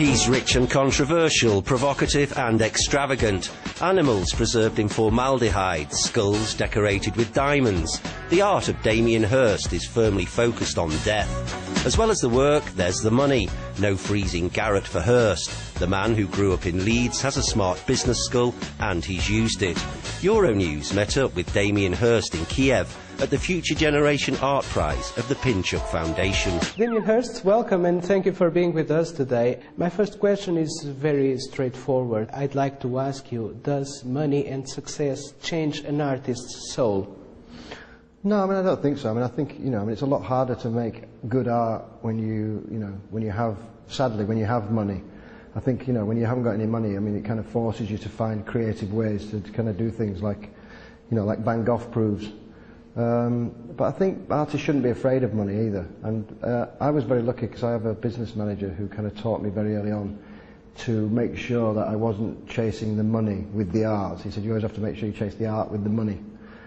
He's rich and controversial, provocative and extravagant. Animals preserved in formaldehyde, skulls decorated with diamonds. The art of Damien Hirst is firmly focused on death. As well as the work, there's the money. No freezing garret for Hirst. The man who grew up in Leeds has a smart business skull, and he's used it. Euronews met up with Damien Hirst in Kiev at the Future Generation Art Prize of the Pinchuk Foundation. Damien Hirst, welcome and thank you for being with us today. My first question is very straightforward. I'd like to ask you, does money and success change an artist's soul? No, I mean, I don't think so. I mean, I think, it's a lot harder to make good art when when you have money. I think, when you haven't got any money, I mean, it kind of forces you to find creative ways to kind of do things like Van Gogh proves. But I think artists shouldn't be afraid of money either. And I was very lucky because I have a business manager who kind of taught me very early on to make sure that I wasn't chasing the money with the art. He said, you always have to make sure you chase the art with the money.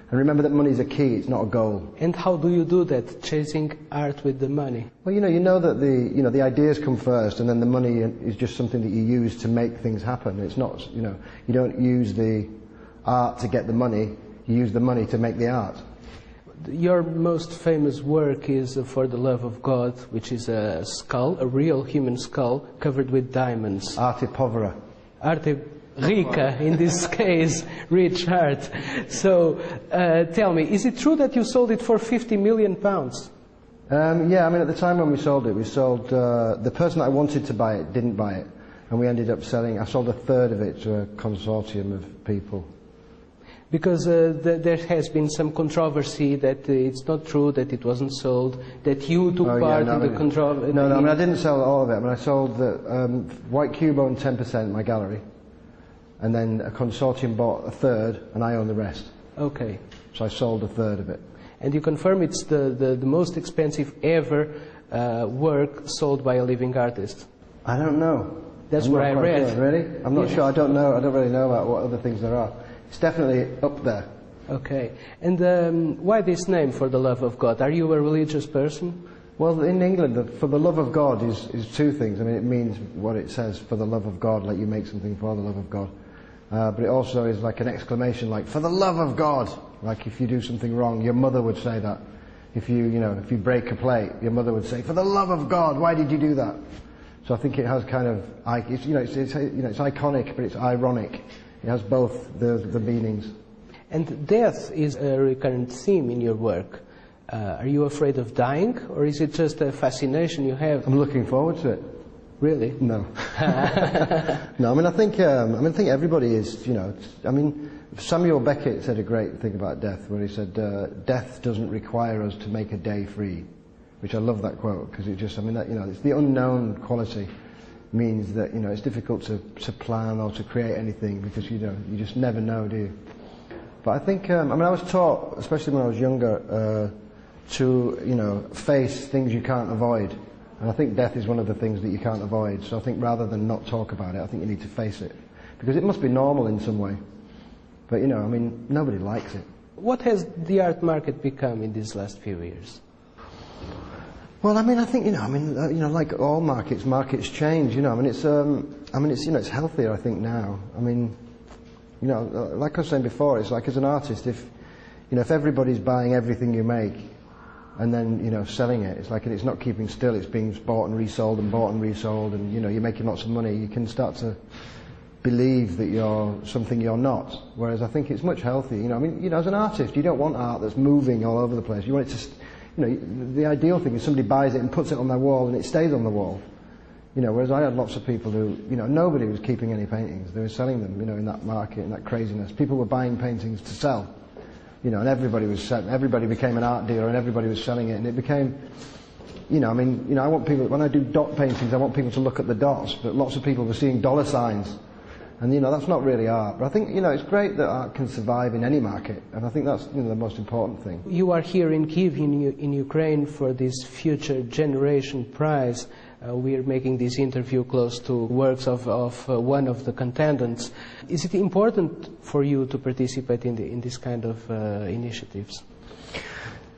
And remember that money is a key, it's not a goal. And how do you do that, chasing art with the money? Well, you know that the ideas come first, and then the money is just something that you use to make things happen. It's not, you don't use the art to get the money, you use the money to make the art. Your most famous work is For the Love of God, which is a skull, a real human skull, covered with diamonds. Arte povera. Arte rica, in this case, rich art. So, tell me, is it true that you sold it for £50 million? Yeah, I mean, at the time when we sold it, the person that I wanted to buy it didn't buy it. And we ended up I sold a third of it to a consortium of people. Because there has been some controversy that it's not true, that it wasn't sold, that you took part in the controversy. No, I mean, I didn't sell all of it. I mean, I sold the White Cube owned 10%, my gallery, and then a consortium bought a third, and I own the rest. Okay. So I sold a third of it. And you confirm it's the most expensive ever work sold by a living artist? I don't know. That's what I read. Sure. Really? I'm not sure. I don't know. I don't really know about what other things there are. It's definitely up there. Okay. And why this name, For the Love of God? Are you a religious person? Well, in England, For the Love of God is two things. I mean, it means what it says, for the love of God, like you make something for the love of God. But it also is like an exclamation, like, for the love of God! Like if you do something wrong, your mother would say that. If you break a plate, your mother would say, for the love of God, why did you do that? So I think it has kind of, it's iconic, but it's ironic. It has both the meanings. And death is a recurrent theme in your work. Are you afraid of dying, or is it just a fascination you have? I'm looking forward to it. Really? No. No, I mean, I think everybody is, I mean, Samuel Beckett said a great thing about death, where he said, death doesn't require us to make a day free, which I love that quote, because it just, I mean, that, it's the unknown quality means that, it's difficult to plan or to create anything, because, you just never know, do you? But I think, I mean, I was taught, especially when I was younger, to, face things you can't avoid. And I think death is one of the things that you can't avoid. So I think rather than not talk about it, I think you need to face it. Because it must be normal in some way. But, I mean, nobody likes it. What has the art market become in these last few years? Well, I mean, I think, like all markets change, I mean, it's healthier, I think, now. I mean, like I was saying before, it's like as an artist, if everybody's buying everything you make, and then, selling it, it's like it's not keeping still, it's being bought and resold and bought and resold, and, you're making lots of money, you can start to believe that you're something you're not. Whereas I think it's much healthier, I mean, as an artist, you don't want art that's moving all over the place. You want it to, the ideal thing is somebody buys it and puts it on their wall and it stays on the wall. Whereas I had lots of people who, nobody was keeping any paintings, they were selling them, in that market, in that craziness. People were buying paintings to sell. And everybody became an art dealer and everybody was selling it, and it became, I want people, when I do dot paintings, I want people to look at the dots, but lots of people were seeing dollar signs, and that's not really art. But I think, it's great that art can survive in any market, and I think that's, the most important thing. You are here in Kiev, in Ukraine, for this Future Generation Prize. We are making this interview close to works of one of the contendants. Is it important for you to participate in this kind of initiatives?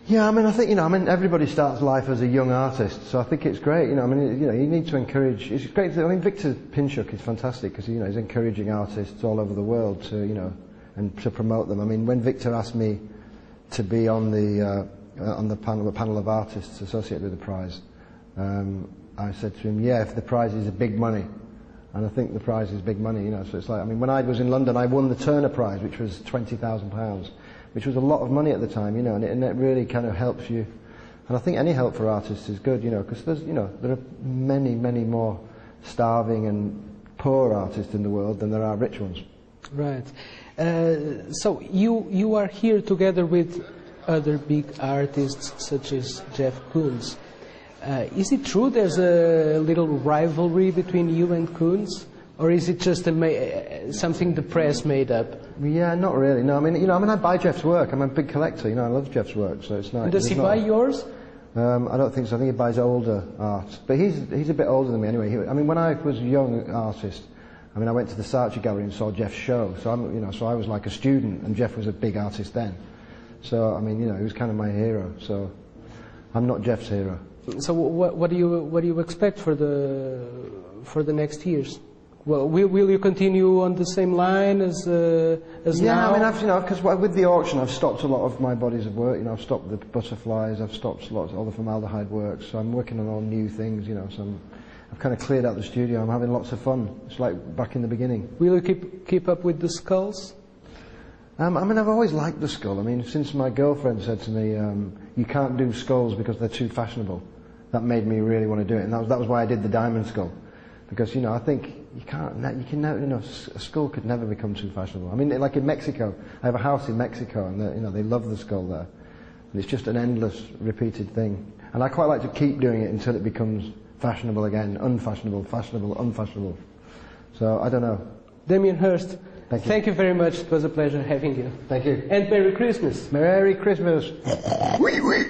Yeah, I mean, I think, everybody starts life as a young artist, so I think it's great, you need to encourage, it's great, Victor Pinchuk is fantastic, because, he's encouraging artists all over the world to, and to promote them. I mean, when Victor asked me to be on the panel of artists associated with the prize, I said to him, yeah, if the prize is big money, and I think the prize is big money, so it's like, I mean, when I was in London, I won the Turner Prize, which was £20,000. Which was a lot of money at the time, and it really kind of helps you. And I think any help for artists is good, because there's, there are many, many more starving and poor artists in the world than there are rich ones. Right. So you are here together with other big artists such as Jeff Koons. Is it true there's a little rivalry between you and Koons? Or is it just something the press made up? Yeah, not really. No, I mean, I buy Jeff's work. I'm a big collector. I love Jeff's work. So it's not. And does he buy yours? I don't think so. I think he buys older art. But he's a bit older than me anyway. When I was a young artist, I went to the Saatchi Gallery and saw Jeff's show. So so I was like a student, and Jeff was a big artist then. So he was kind of my hero. So I'm not Jeff's hero. So what do you expect for the next years? Well, will you continue on the same line as now? Yeah, because with the auction, I've stopped a lot of my bodies of work. I've stopped the butterflies, I've stopped all the formaldehyde work. So I'm working on all new things. So I've kind of cleared out the studio. I'm having lots of fun. It's like back in the beginning. Will you keep up with the skulls? I've always liked the skull. Since my girlfriend said to me, "You can't do skulls because they're too fashionable," that made me really want to do it, and that was why I did the diamond skull. Because I think a skull could never become too fashionable. Like in Mexico, I have a house in Mexico, and they love the skull there, and it's just an endless, repeated thing. And I quite like to keep doing it until it becomes fashionable again, unfashionable, fashionable, unfashionable. So I don't know. Damien Hirst, thank you very much. It was a pleasure having you. Thank you. And Merry Christmas. Merry Christmas. Oui, oui.